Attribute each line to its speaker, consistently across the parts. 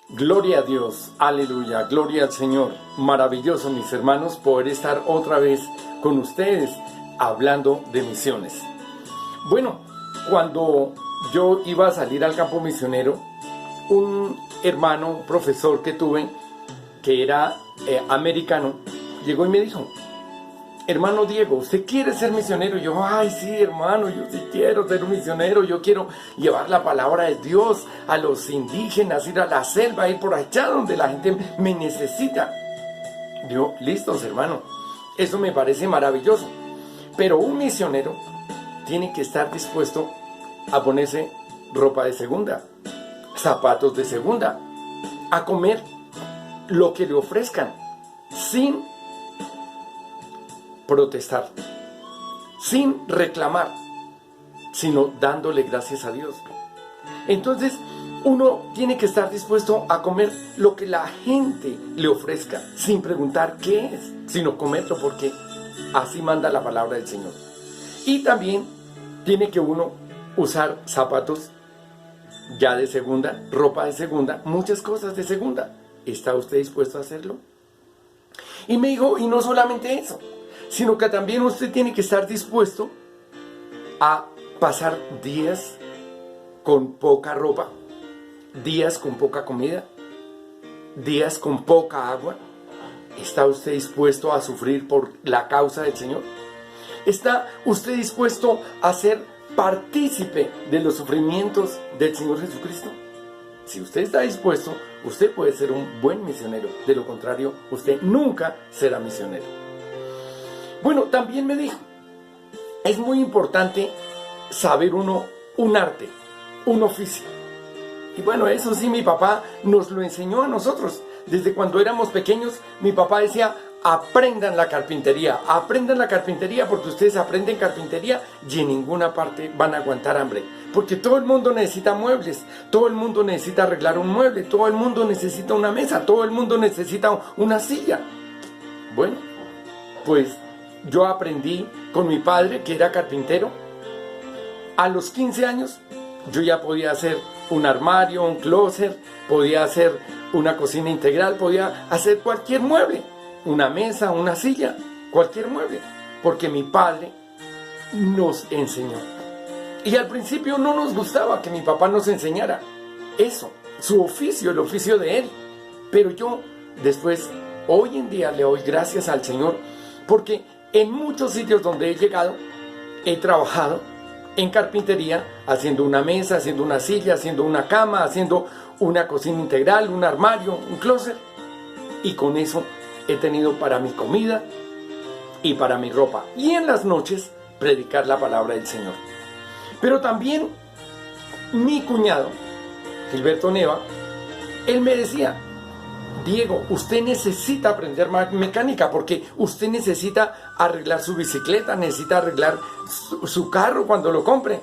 Speaker 1: Gloria a Dios, aleluya, gloria al Señor. Maravilloso, mis hermanos, poder estar otra vez con ustedes hablando de misiones. Bueno, cuando yo iba a salir al campo misionero, un hermano, profesor que tuve, que era americano, llegó y me dijo: hermano Diego, ¿usted quiere ser misionero? Y yo, ay, sí, hermano, yo sí quiero ser un misionero. Yo quiero llevar la palabra de Dios a los indígenas, ir a la selva, ir por allá donde la gente me necesita. Yo, listos, hermano, eso me parece maravilloso. Pero un misionero tiene que estar dispuesto a ponerse ropa de segunda, zapatos de segunda, a comer lo que le ofrezcan, sin protestar, sin reclamar, sino dándole gracias a Dios. Entonces, uno tiene que estar dispuesto a comer lo que la gente le ofrezca, sin preguntar qué es, sino comerlo porque así manda la palabra del Señor. Y también tiene que uno usar zapatos ya de segunda, ropa de segunda, muchas cosas de segunda. ¿Está usted dispuesto a hacerlo? Y me dijo, y no solamente eso, sino que también usted tiene que estar dispuesto a pasar días con poca ropa, días con poca comida, días con poca agua. ¿Está usted dispuesto a sufrir por la causa del Señor? ¿Está usted dispuesto a ser partícipe de los sufrimientos del Señor Jesucristo? Si usted está dispuesto, usted puede ser un buen misionero. De lo contrario, usted nunca será misionero. Bueno, también me dijo, es muy importante saber uno un arte, un oficio. Y bueno, eso sí, mi papá nos lo enseñó a nosotros. Desde cuando éramos pequeños, mi papá decía, aprendan la carpintería porque ustedes aprenden carpintería y en ninguna parte van a aguantar hambre. Porque todo el mundo necesita muebles, todo el mundo necesita arreglar un mueble, todo el mundo necesita una mesa, todo el mundo necesita una silla. Bueno, pues yo aprendí con mi padre, que era carpintero. A los 15 años yo ya podía hacer un armario, un closet, podía hacer una cocina integral, podía hacer cualquier mueble, una mesa, una silla, cualquier mueble, porque mi padre nos enseñó. Y al principio no nos gustaba que mi papá nos enseñara eso, su oficio, el oficio de él. Pero yo después, hoy en día le doy gracias al Señor, porque en muchos sitios donde he llegado, he trabajado en carpintería, haciendo una mesa, haciendo una silla, haciendo una cama, haciendo una cocina integral, un armario, un closet. Y con eso he tenido para mi comida y para mi ropa. Y en las noches, predicar la palabra del Señor. Pero también mi cuñado, Gilberto Neva, él me decía, Diego, usted necesita aprender mecánica porque usted necesita arreglar su bicicleta, necesita arreglar su carro cuando lo compre.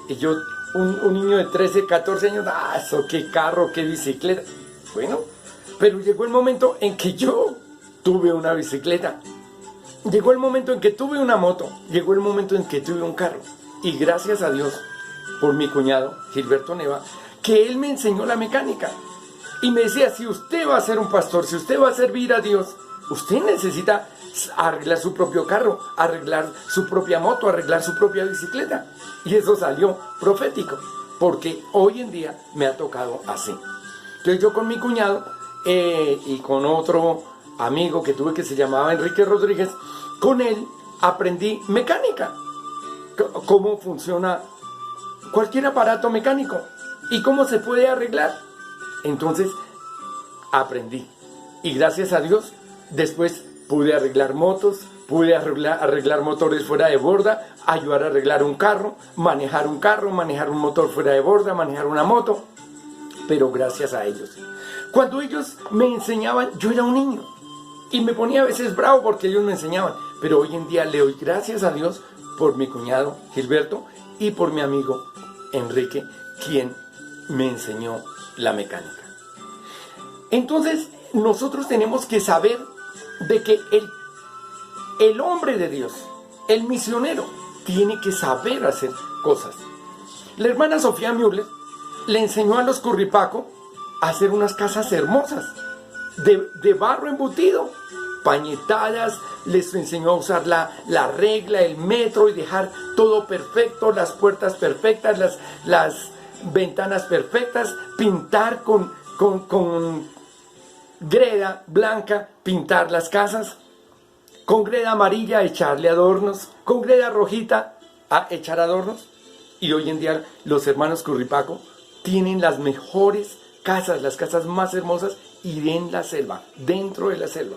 Speaker 1: Y yo, un niño de 13, 14 años, eso, qué carro, qué bicicleta. Bueno, pero llegó el momento en que yo tuve una bicicleta. Llegó el momento en que tuve una moto. Llegó el momento en que tuve un carro. Y gracias a Dios por mi cuñado, Gilberto Neva, que él me enseñó la mecánica. Y me decía, si usted va a ser un pastor, si usted va a servir a Dios, usted necesita arreglar su propio carro, arreglar su propia moto, arreglar su propia bicicleta. Y eso salió profético, porque hoy en día me ha tocado así. Entonces yo con mi cuñado y con otro amigo que tuve que se llamaba Enrique Rodríguez, con él aprendí mecánica. Cómo funciona cualquier aparato mecánico y cómo se puede arreglar. Entonces aprendí y gracias a Dios después pude arreglar motos, pude arreglar motores fuera de borda, ayudar a arreglar un carro, manejar un motor fuera de borda, manejar una moto, pero gracias a ellos. Cuando ellos me enseñaban, yo era un niño y me ponía a veces bravo porque ellos me enseñaban, pero hoy en día le doy gracias a Dios por mi cuñado Gilberto y por mi amigo Enrique, quien me enseñó la mecánica. Entonces nosotros tenemos que saber de que el hombre de Dios, el misionero, tiene que saber hacer cosas. La hermana Sofía Müller le enseñó a los curripaco hacer unas casas hermosas, de barro embutido, pañetadas. Les enseñó a usar la regla, el metro, y dejar todo perfecto, las puertas perfectas, las ventanas perfectas, pintar con greda blanca, pintar las casas, con greda amarilla echarle adornos, con greda rojita a echar adornos. Y hoy en día los hermanos Curripaco tienen las mejores casas, las casas más hermosas, y en la selva, dentro de la selva.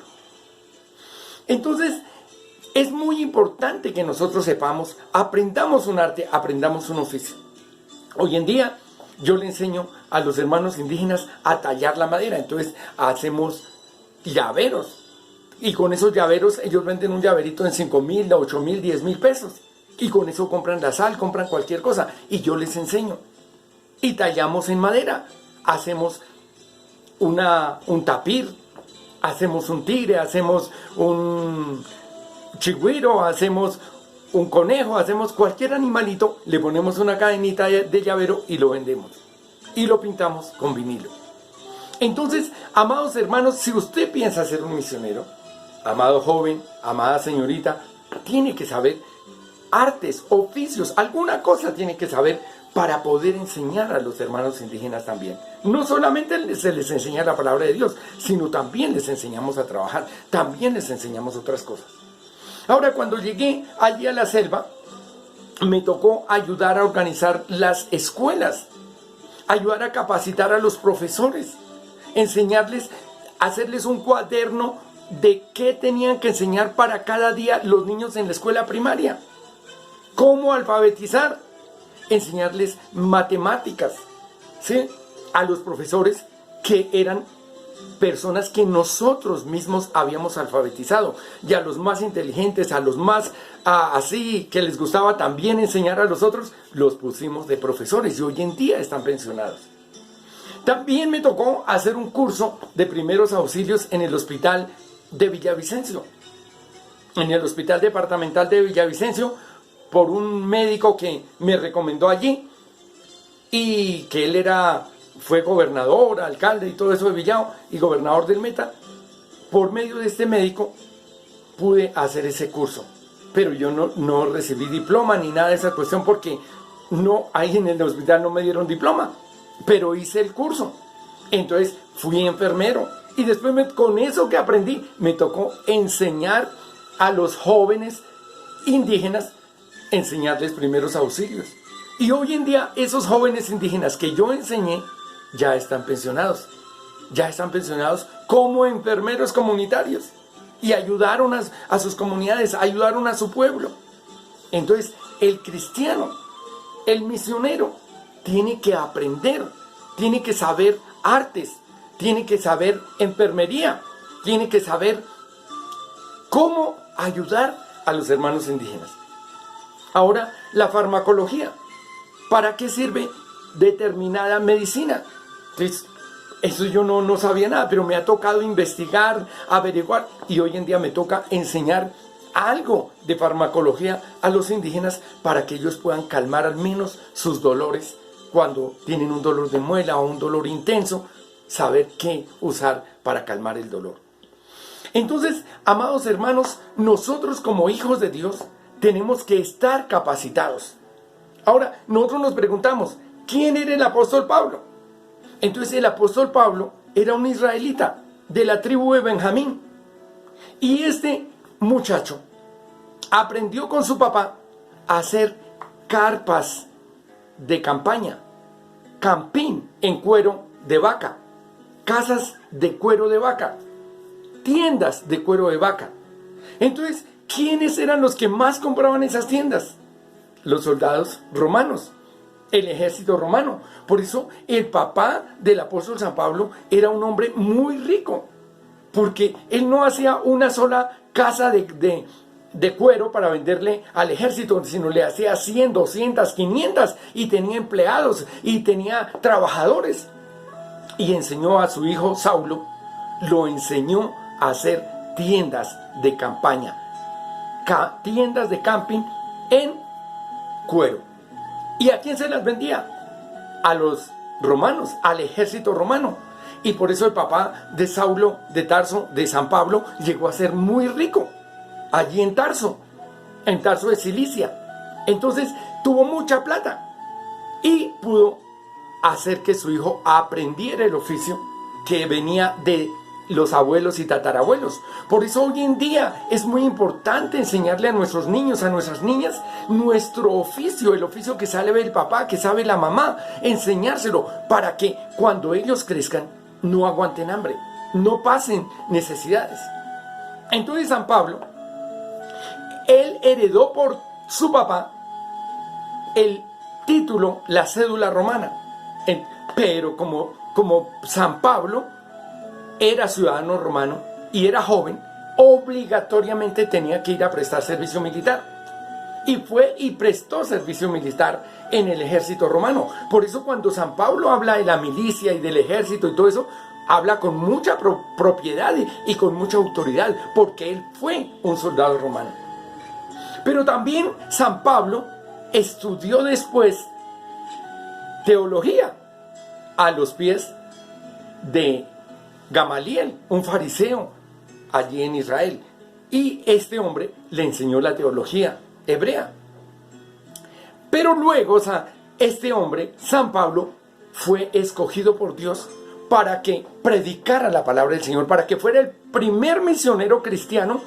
Speaker 1: Entonces, es muy importante que nosotros sepamos, aprendamos un arte, aprendamos un oficio. Hoy en día, yo le enseño a los hermanos indígenas a tallar la madera. Entonces, hacemos llaveros. Y con esos llaveros, ellos venden un llaverito en 5,000, 8,000, 10,000 pesos. Y con eso compran la sal, compran cualquier cosa. Y yo les enseño. Y tallamos en madera. Hacemos un tapir, hacemos un tigre, hacemos un chigüiro, hacemos un conejo, hacemos cualquier animalito, le ponemos una cadenita de llavero y lo vendemos. Y lo pintamos con vinilo. Entonces, amados hermanos, si usted piensa ser un misionero, amado joven, amada señorita, tiene que saber artes, oficios, alguna cosa tiene que saber para poder enseñar a los hermanos indígenas también. No solamente se les enseña la palabra de Dios, sino también les enseñamos a trabajar, también les enseñamos otras cosas. Ahora, cuando llegué allí a la selva, me tocó ayudar a organizar las escuelas, ayudar a capacitar a los profesores, enseñarles, hacerles un cuaderno de qué tenían que enseñar para cada día los niños en la escuela primaria, cómo alfabetizar, enseñarles matemáticas, ¿sí?, a los profesores que eran personas que nosotros mismos habíamos alfabetizado, y a los más inteligentes, a los más así que les gustaba también enseñar a los otros, los pusimos de profesores y hoy en día están pensionados. También me tocó hacer un curso de primeros auxilios en el hospital de Villavicencio, en el hospital departamental de Villavicencio, por un médico que me recomendó allí, y que él fue gobernador, alcalde y todo eso de Villao, y gobernador del Meta. Por medio de este médico pude hacer ese curso, pero yo no recibí diploma ni nada de esa cuestión, porque ahí en el hospital no me dieron diploma, pero hice el curso. Entonces fui enfermero, y después con eso que aprendí me tocó enseñar a los jóvenes indígenas, enseñarles primeros auxilios. Y hoy en día esos jóvenes indígenas que yo enseñé ya están pensionados como enfermeros comunitarios, y ayudaron a sus comunidades, ayudaron a su pueblo. Entonces, el cristiano, el misionero, tiene que aprender, tiene que saber artes, tiene que saber enfermería, tiene que saber cómo ayudar a los hermanos indígenas. Ahora, la farmacología. ¿Para qué sirve determinada medicina? Entonces, eso yo no sabía nada, pero me ha tocado investigar, averiguar, y hoy en día me toca enseñar algo de farmacología a los indígenas para que ellos puedan calmar al menos sus dolores cuando tienen un dolor de muela o un dolor intenso, saber qué usar para calmar el dolor. Entonces, amados hermanos, nosotros como hijos de Dios tenemos que estar capacitados. Ahora, nosotros nos preguntamos, ¿quién era el apóstol Pablo? Entonces, el apóstol Pablo era un israelita de la tribu de Benjamín. Y este muchacho aprendió con su papá a hacer carpas de campaña, campín en cuero de vaca, casas de cuero de vaca, tiendas de cuero de vaca. Entonces, ¿quiénes eran los que más compraban esas tiendas? Los soldados romanos, el ejército romano. Por eso el papá del apóstol San Pablo era un hombre muy rico, porque él no hacía una sola casa de cuero para venderle al ejército, sino le hacía 100, 200, 500, y tenía empleados y tenía trabajadores. Y enseñó a su hijo Saulo, lo enseñó a hacer tiendas de campaña, tiendas de camping en cuero. ¿Y a quién se las vendía? A los romanos, al ejército romano. Y por eso el papá de Saulo de Tarso, de San Pablo, llegó a ser muy rico allí en Tarso de Cilicia. Entonces tuvo mucha plata y pudo hacer que su hijo aprendiera el oficio que venía de los abuelos y tatarabuelos. Por eso hoy en día es muy importante enseñarle a nuestros niños, a nuestras niñas, nuestro oficio, el oficio que sabe el papá, que sabe la mamá, enseñárselo para que cuando ellos crezcan no aguanten hambre, no pasen necesidades. Entonces San Pablo, él heredó por su papá el título, la cédula romana, pero como San Pablo era ciudadano romano y era joven, obligatoriamente tenía que ir a prestar servicio militar. Y fue y prestó servicio militar en el ejército romano. Por eso cuando San Pablo habla de la milicia y del ejército y todo eso, habla con mucha propiedad y con mucha autoridad, porque él fue un soldado romano. Pero también San Pablo estudió después teología a los pies de Gamaliel, un fariseo allí en Israel. Y este hombre le enseñó la teología hebrea. Pero luego este hombre, San Pablo, fue escogido por Dios para que predicara la palabra del Señor, para que fuera el primer misionero cristiano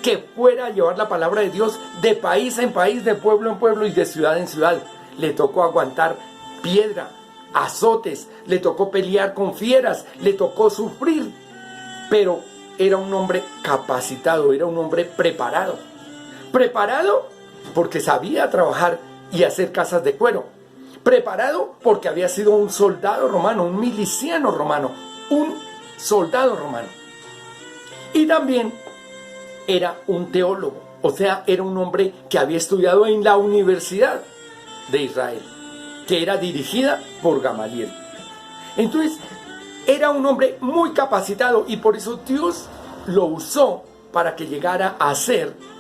Speaker 1: que fuera a llevar la palabra de Dios de país en país, de pueblo en pueblo y de ciudad en ciudad. Le tocó aguantar piedra, azotes, le tocó pelear con fieras, le tocó sufrir, pero era un hombre capacitado, era un hombre preparado porque sabía trabajar y hacer casas de cuero, preparado porque había sido un soldado romano, un miliciano romano, un soldado romano, y también era un teólogo, o sea, era un hombre que había estudiado en la Universidad de Israel, que era dirigida por Gamaliel. Entonces, era un hombre muy capacitado y por eso Dios lo usó para que llegara a ser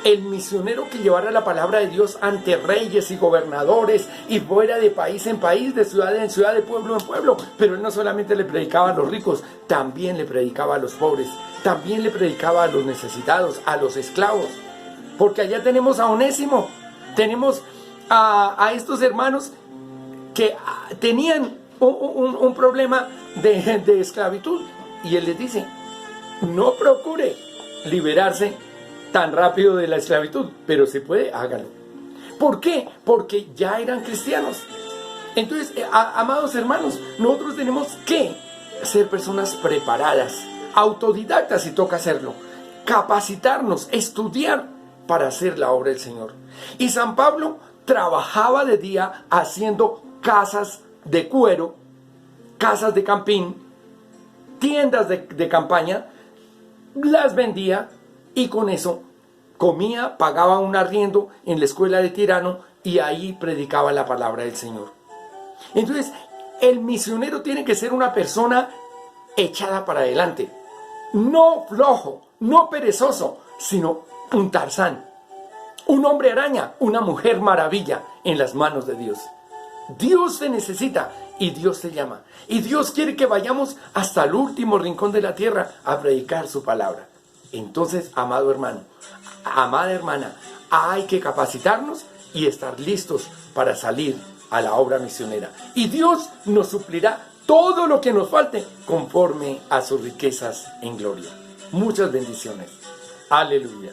Speaker 1: el misionero que llevara la palabra de Dios ante reyes y gobernadores y fuera de país en país, de ciudad en ciudad, de pueblo en pueblo. Pero él no solamente le predicaba a los ricos, también le predicaba a los pobres, también le predicaba a los necesitados, a los esclavos. Porque allá tenemos a Onésimo, tenemos a estos hermanos que tenían un problema de esclavitud. Y él les dice, no procure liberarse tan rápido de la esclavitud, pero si puede, hágalo. ¿Por qué? Porque ya eran cristianos. Entonces, amados hermanos, nosotros tenemos que ser personas preparadas, autodidactas si toca hacerlo, capacitarnos, estudiar para hacer la obra del Señor. Y San Pablo trabajaba de día haciendo casas de cuero, casas de campín, tiendas de campaña, las vendía y con eso comía, pagaba un arriendo en la escuela de Tirano y ahí predicaba la palabra del Señor. Entonces, el misionero tiene que ser una persona echada para adelante, no flojo, no perezoso, sino un Tarzán, un hombre araña, una mujer maravilla en las manos de Dios. Dios te necesita y Dios te llama. Y Dios quiere que vayamos hasta el último rincón de la tierra a predicar su palabra. Entonces, amado hermano, amada hermana, hay que capacitarnos y estar listos para salir a la obra misionera. Y Dios nos suplirá todo lo que nos falte conforme a sus riquezas en gloria. Muchas bendiciones. Aleluya.